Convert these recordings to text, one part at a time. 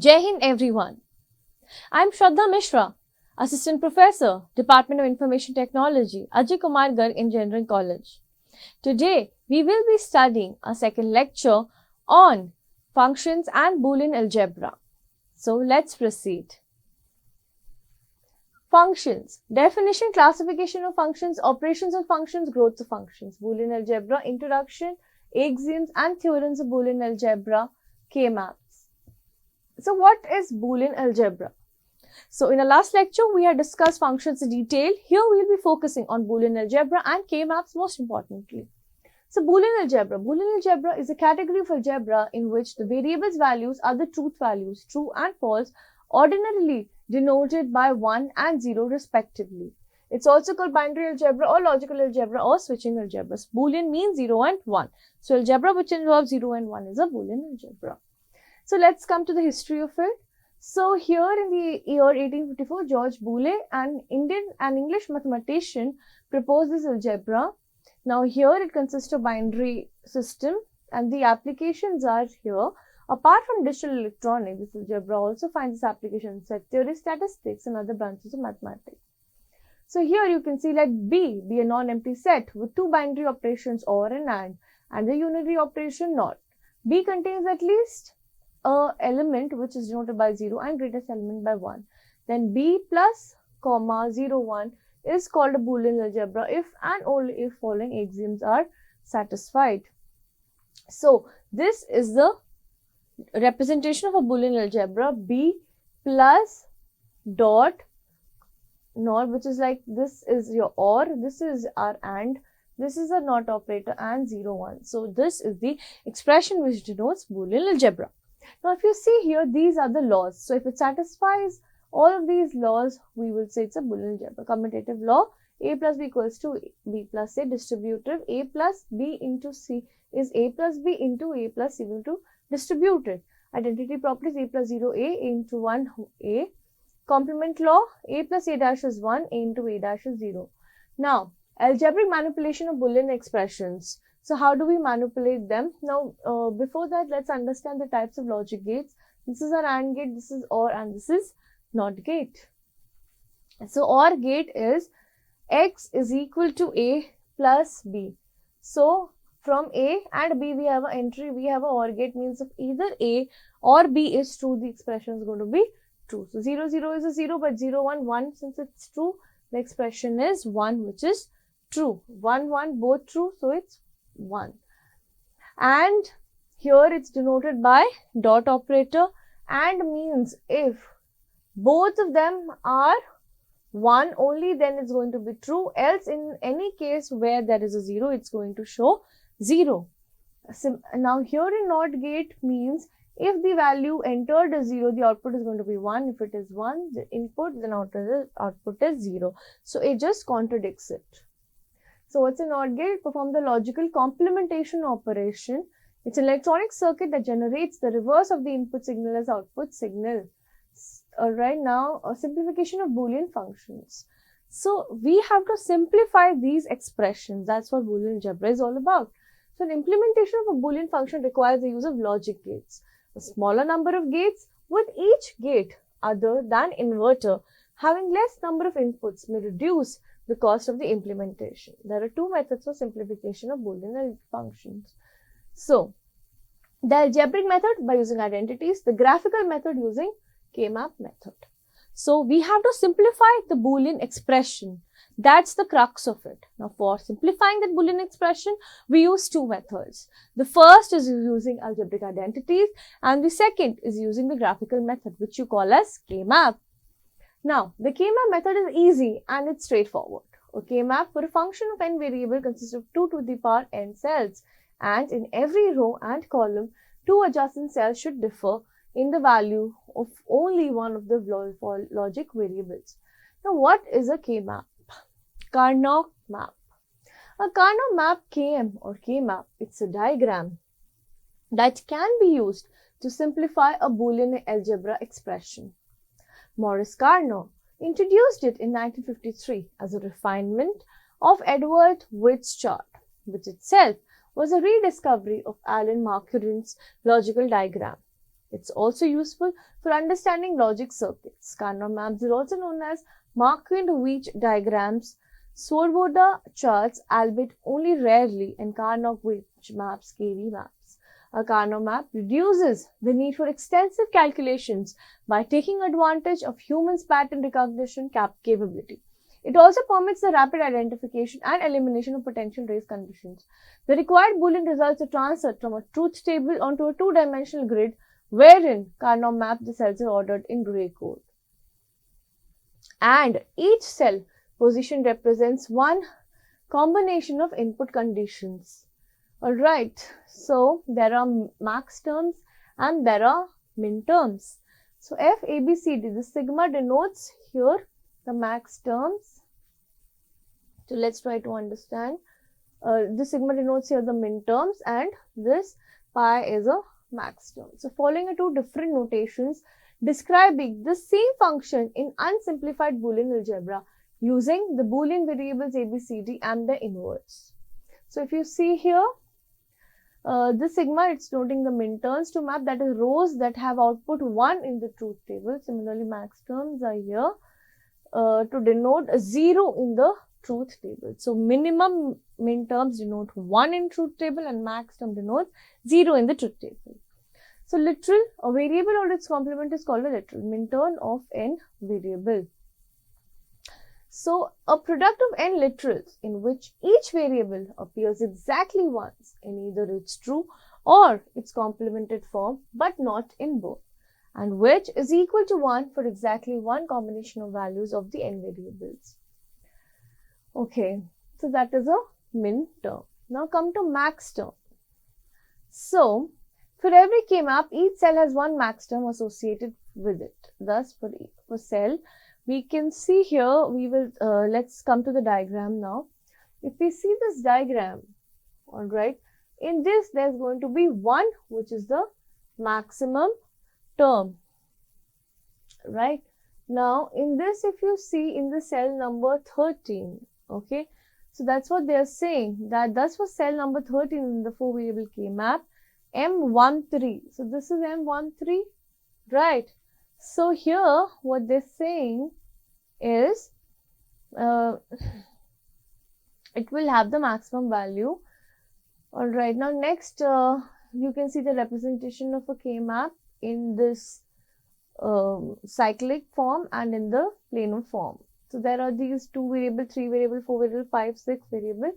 Jai Hind everyone. I am Shraddha Mishra, Assistant Professor, Department of Information Technology, Akgec Engineering College. Today, we will be studying a second lecture on functions and Boolean algebra. So, let's proceed. Functions. Definition, classification of functions, operations of functions, growth of functions. Boolean algebra, introduction, axioms and theorems of Boolean algebra, K-maps. So, what is Boolean algebra? So, in the last lecture, we had discussed functions in detail. Here, we will be focusing on Boolean algebra and K-maps most importantly. So, Boolean algebra is a category of algebra in which the variables values are the truth values, true and false, ordinarily denoted by 1 and 0 respectively. It's also called binary algebra or logical algebra or switching algebra. Boolean means 0 and 1. So, algebra which involves 0 and 1 is a Boolean algebra. So, let's come to the history of it. So, here in the year 1854, George Boole, an English mathematician, proposed this algebra. Now, here it consists of binary system and the applications are here. Apart from digital electronics, this algebra also finds its application in set theory, statistics and other branches of mathematics. So, here you can see let B be a non-empty set with two binary operations OR and the unary operation NOT. B contains at least a element which is denoted by 0 and greatest element by 1. Then B plus, comma, 0, 1 is called a Boolean algebra if and only if following axioms are satisfied. So, this is the representation of a Boolean algebra, B plus dot NOT, which is like this is your OR, this is our AND, this is a NOT operator and 0, 1. So, this is the expression which denotes Boolean algebra. Now, if you see here, these are the laws. So, if it satisfies all of these laws, we will say it's a Boolean algebra. Commutative law, A plus B equals to B plus C. Distributive, A plus B into C is A plus B into A plus C equal to distributed. Identity properties, A plus 0, A into 1, A. Complement law, A plus A dash is 1, A into A dash is 0. Now, algebraic manipulation of Boolean expressions. So, how do we manipulate them? Now, before that, let's understand the types of logic gates. This is our AND gate, this is OR and this is NOT gate. So, OR gate is X is equal to A plus B. So, from A and B, we have an entry, we have an OR gate means if either A or B is true, the expression is going to be true. So, 0, 0 is a 0, but 0, 1, 1, since it's true, the expression is 1, which is true. 1, 1, both true, so it's 1. And here it's denoted by dot operator and means if both of them are 1 only, then it's going to be true, else in any case where there is a 0, it's going to show 0. So, now here in NOT gate means if the value entered is 0, the output is going to be 1. If it is 1, the input, then output is 0. So, it just contradicts it. So, what's a NOT gate? Perform the logical complementation operation. It's an electronic circuit that generates the reverse of the input signal as output signal. Alright, now a simplification of Boolean functions. So, we have to simplify these expressions. That's what Boolean algebra is all about. So, the implementation of a Boolean function requires the use of logic gates. A smaller number of gates with each gate other than inverter having less number of inputs may reduce the cost of the implementation. There are two methods for simplification of Boolean functions. So, the algebraic method by using identities, the graphical method using K-map method. So, we have to simplify the Boolean expression. That's the crux of it. Now, for simplifying that Boolean expression, we use two methods. The first is using algebraic identities and the second is using the graphical method, which you call as K-map. Now, the K-map method is easy and it's straightforward. A K-map for a function of n variable consists of 2 to the power n cells, and in every row and column, two adjacent cells should differ in the value of only one of the logic variables. Now, what is a K-map? Carnot map. A Carnot map KM or K-map, it's a diagram that can be used to simplify a Boolean algebra expression. Maurice Carnot introduced it in 1953 as a refinement of Edward Witt's chart, which itself was a rediscovery of Alan Marcurin's logical diagram. It's also useful for understanding logic circuits. Carnot maps are also known as Marquand-Veitch diagrams, Swoboda charts, albeit only rarely, and Carnot-Veitch maps, KV maps. A Carnot map reduces the need for extensive calculations by taking advantage of humans' pattern recognition capability. It also permits the rapid identification and elimination of potential race conditions. The required Boolean results are transferred from a truth table onto a two-dimensional grid, wherein Carnot map the cells are ordered in gray code. And each cell position represents one combination of input conditions. Alright, so there are max terms and there are min terms. So F, A, B, C, D, the sigma denotes here the max terms. So let's try to understand. The sigma denotes here the min terms and this pi is a max term. So following are two different notations describing the same function in unsimplified Boolean algebra using the Boolean variables A, B, C, D and the inverse. So if you see here, this sigma, it's noting the min terms to map, that is rows that have output 1 in the truth table. Similarly, max terms are here to denote a 0 in the truth table. So minimum min terms denote 1 in truth table and max term denotes 0 in the truth table. So literal, a variable or its complement is called a literal, min term of n variable. So a product of n literals in which each variable appears exactly once in either its true or its complemented form but not in both, and which is equal to 1 for exactly one combination of values of the n variables. Okay, so that is a min term. Now come to max term. So for every K-map, each cell has one max term associated with it. Thus for cell, we can see here, we will, let's come to the diagram now. If we see this diagram, alright, in this there's going to be 1 which is the maximum term, right? Now in this, if you see in the cell number 13, okay, so that's what they are saying, that thus for cell number 13 in the 4 variable K-map, M13, so this is M13, right? So here what they're saying is it will have the maximum value. Alright, now next you can see the representation of a K-map in this cyclic form and in the planar form. So there are these 2 variable, 3 variable, 4 variable, 5, 6 variable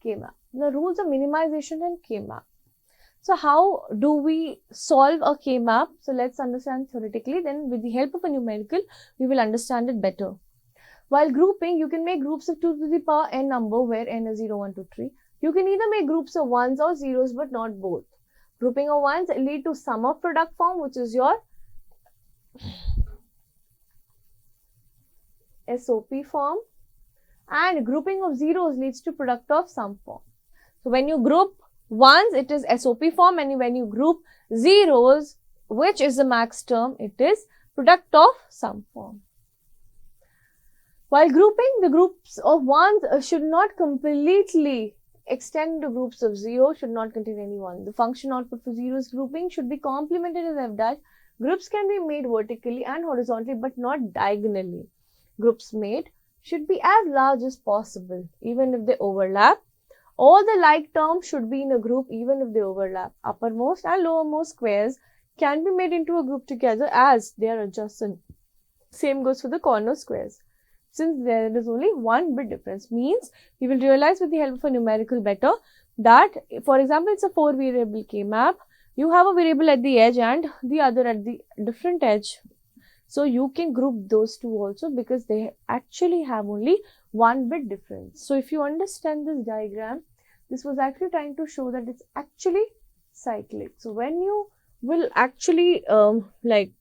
K-map. The rules of minimization and K-map. So how do we solve a K-map? So let's understand theoretically, then with the help of a numerical, we will understand it better. While grouping, you can make groups of 2 to the power n number where n is 0, 1, 2, 3. You can either make groups of 1s or 0s but not both. Grouping of 1s lead to sum of product form, which is your SOP form, and grouping of 0s leads to product of sum form. So when you group 1s, it is SOP form, and when you group 0s, which is the max term, it is product of sum form. While grouping, the groups of 1s should not completely extend to groups of 0, should not contain any 1. The function output for 0's grouping should be complemented as f dash. Groups can be made vertically and horizontally but not diagonally. Groups made should be as large as possible, even if they overlap. All the like terms should be in a group even if they overlap. Uppermost and lowermost squares can be made into a group together as they are adjacent. Same goes for the corner squares. Since there is only one bit difference, means we will realize with the help of a numerical better that, for example, it's a 4 variable K-map. You have a variable at the edge and the other at the different edge. So you can group those two also because they actually have only one bit difference. So if you understand this diagram, this was actually trying to show that it's actually cyclic. So when you will actually envelope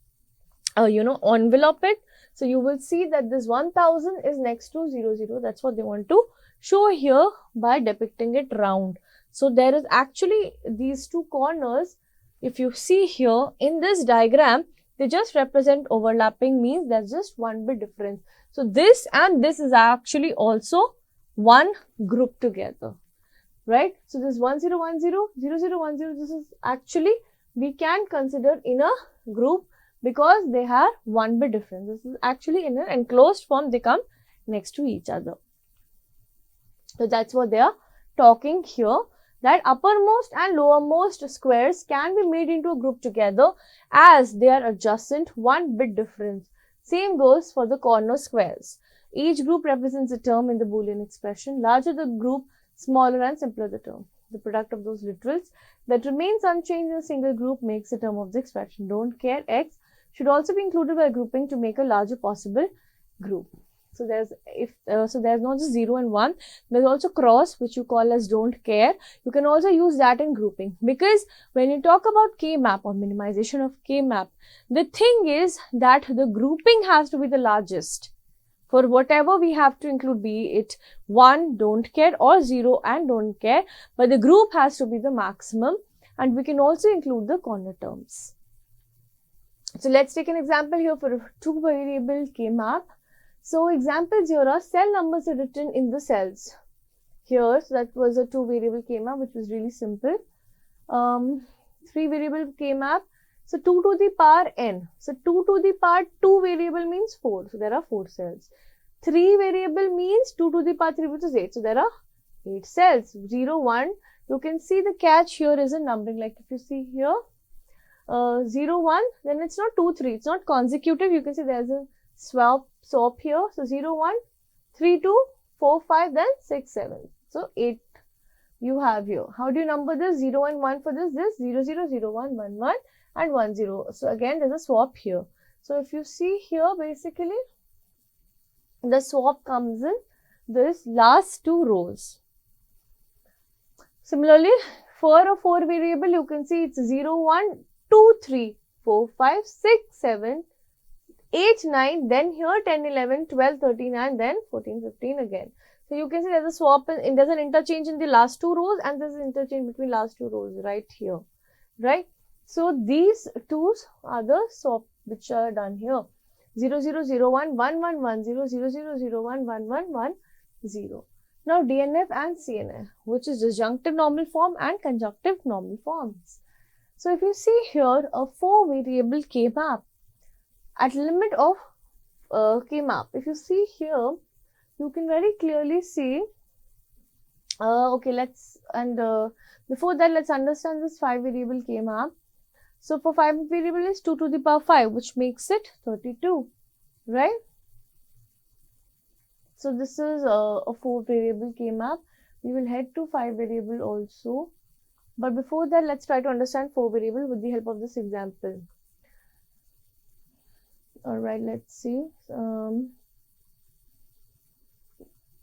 it, so you will see that this 1000 is next to 00. That's what they want to show here by depicting it round. So there is actually these two corners. If you see here in this diagram, they just represent overlapping, means there's just one bit difference. So this and this is actually also one group together, right? So this 1010, 0010, this is actually we can consider in a group because they have 1 bit difference. This is actually in an enclosed form, they come next to each other. So that's what they are talking here, that uppermost and lowermost squares can be made into a group together as they are adjacent, 1 bit difference. Same goes for the corner squares. Each group represents a term in the Boolean expression. Larger the group, smaller and simpler the term. The product of those literals that remains unchanged in a single group makes the term of the expression. Don't care x should also be included by grouping to make a larger possible group. So there's not just 0 and 1, there's also cross, which you call as don't care. You can also use that in grouping, because when you talk about K-map or minimization of K-map, the thing is that the grouping has to be the largest. For whatever we have to include, be it 1, don't care, or 0 and don't care, but the group has to be the maximum, and we can also include the corner terms. So let's take an example here for a 2-variable K-map. So examples here are cell numbers are written in the cells. Here, so that was a 2-variable K-map, which was really simple. 3-variable K-map. So 2 to the power n. So 2 to the power 2 variable means 4. So there are 4 cells. 3 variable means 2 to the power 3, which is 8. So there are 8 cells. 0, 1. You can see the catch here is a numbering. Like if you see here, 0, 1, then it's not 2, 3. It's not consecutive. You can see there's a swap here. So 0, 1, 3, 2, 4, 5, then 6, 7. So 8 you have here. How do you number this? 0 and 1 for this, 0, 0, 0, 1, 1, 1 and 1, 0. So again, there's a swap here. So if you see here, basically, the swap comes in this last 2 rows. Similarly, for a 4-variable, you can see it's 0, 1, 2, 3, 4, 5, 6, 7, 8, 9, then here 10, 11, 12, 13, and then 14, 15 again. So you can see there's a swap, and there's an interchange in the last 2 rows, and there's an interchange between last 2 rows right here, right? So these 2's are the swap which are done here. 0, 0, 0, 1, 1, 1, 1, 0, 0, 0, 0, 1, 1, 1, 1, 0. Now DNF and CNF, which is disjunctive normal form and conjunctive normal forms. So if you see here a 4-variable K-map, at limit of K-map, if you see here, you can very clearly see, before that, let's understand this 5-variable K-map. So for 5-variable is 2 to the power 5, which makes it 32, right? So this is a 4-variable K-map. We will head to 5-variable also. But before that, let's try to understand 4-variable with the help of this example. Alright, let's see.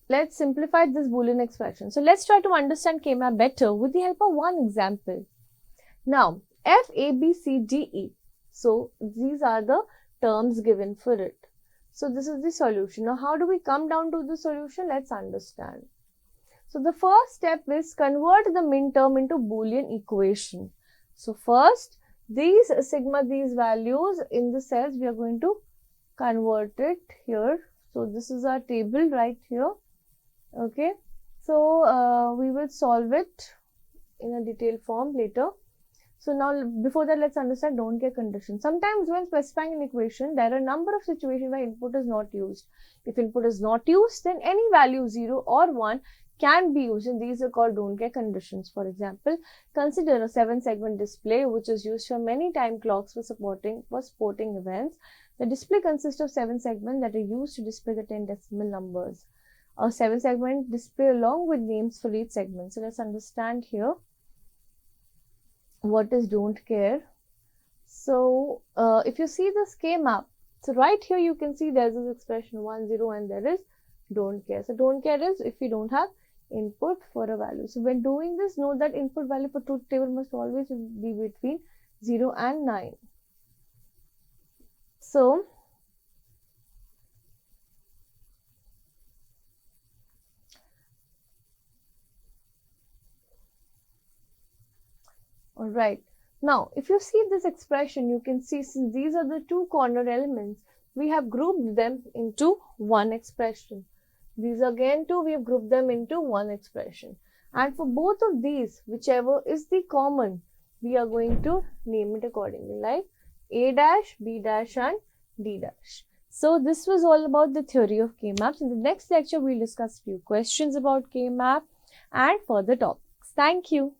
Let's simplify this Boolean expression. So let's try to understand K-map better with the help of one example. Now, F, A, B, C, D, E. So these are the terms given for it. So this is the solution. Now, how do we come down to the solution? Let's understand. So the first step is convert the min term into Boolean equation. So first, these values in the cells, we are going to convert it here. So this is our table right here. Okay. So we will solve it in a detailed form later. So now, before that, let's understand don't care condition. Sometimes when specifying an equation, there are a number of situations where input is not used. If input is not used, then any value 0 or 1 can be used, and these are called don't care conditions. For example, consider a 7-segment display which is used for many time clocks for sporting events. The display consists of 7 segments that are used to display the 10 decimal numbers. A 7-segment display along with names for each segment. So let's understand here what is don't care. So if you see the K-map, so right here you can see there's this expression 1, 0, and there is don't care. So don't care is if you don't have input for a value. So when doing this, note that input value for truth table must always be between 0 and 9. So alright, now if you see this expression, you can see since these are the 2 corner elements, we have grouped them into one expression. These again 2, we have grouped them into one expression. And for both of these, whichever is the common, we are going to name it accordingly, like A dash, B dash and D dash. So this was all about the theory of K-maps. In the next lecture, we'll discuss few questions about K-map and further topics. Thank you.